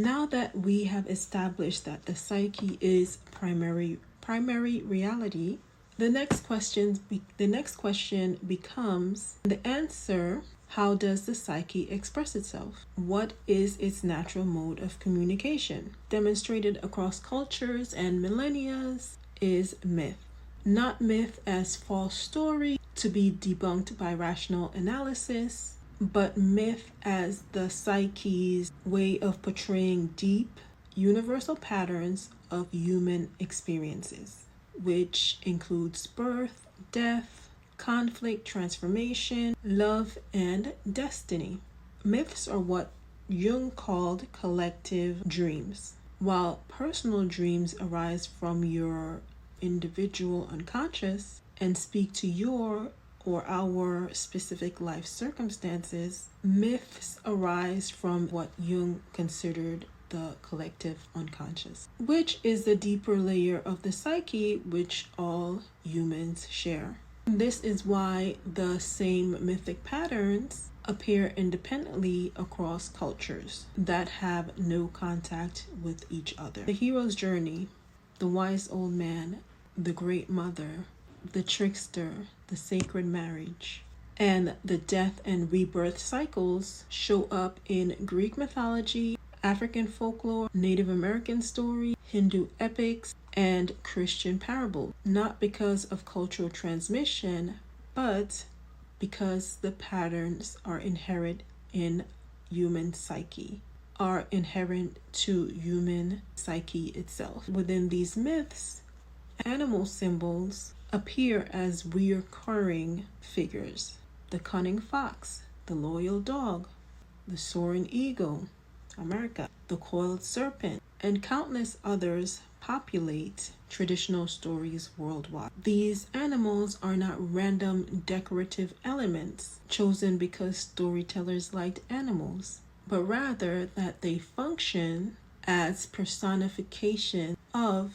Now that we have established that the psyche is primary reality, the next question becomes the answer: how does the psyche express itself? What is its natural mode of communication? Demonstrated across cultures and millennia is myth. Not myth as false story to be debunked by rational analysis, but myth as the psyche's way of portraying deep, universal patterns of human experiences, which includes birth, death, conflict, transformation, love, and destiny. Myths are what Jung called collective dreams, while personal dreams arise from your individual unconscious and speak to your or our specific life circumstances. Myths arise from what Jung considered the collective unconscious, which is the deeper layer of the psyche which all humans share. This is why the same mythic patterns appear independently across cultures that have no contact with each other. The hero's journey, the wise old man, the great mother, the trickster, the sacred marriage, and the death and rebirth cycles show up in Greek mythology, African folklore, Native American story, Hindu epics, and Christian parables, not because of cultural transmission, but because the patterns are inherent in human psyche, are inherent to human psyche itself. Within these myths, animal symbols appear as recurring figures: the cunning fox, the loyal dog, the soaring eagle, America, the coiled serpent, and countless others populate traditional stories worldwide. These animals are not random decorative elements chosen because storytellers liked animals, but rather that they function as personification of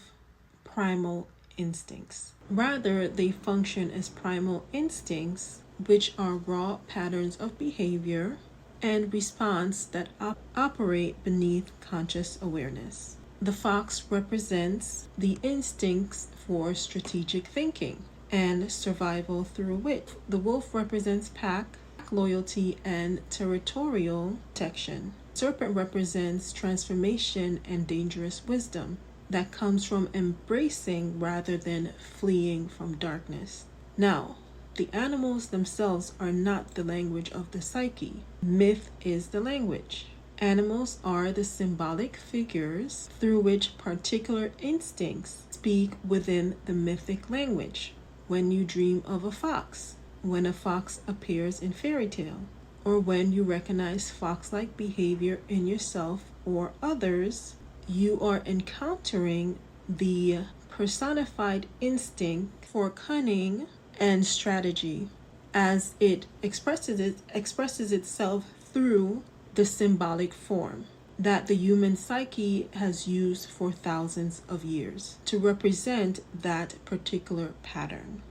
primal instincts. Rather, they function as primal instincts, which are raw patterns of behavior and response that operate beneath conscious awareness. The fox represents the instincts for strategic thinking and survival through wit. The wolf represents pack, loyalty, and territorial protection. Serpent represents transformation and dangerous wisdom that comes from embracing rather than fleeing from darkness. Now, the animals themselves are not the language of the psyche. Myth is the language. Animals are the symbolic figures through which particular instincts speak within the mythic language. When you dream of a fox, when a fox appears in fairy tale, or when you recognize fox-like behavior in yourself or others, you are encountering the personified instinct for cunning and strategy as it expresses itself through the symbolic form that the human psyche has used for thousands of years to represent that particular pattern.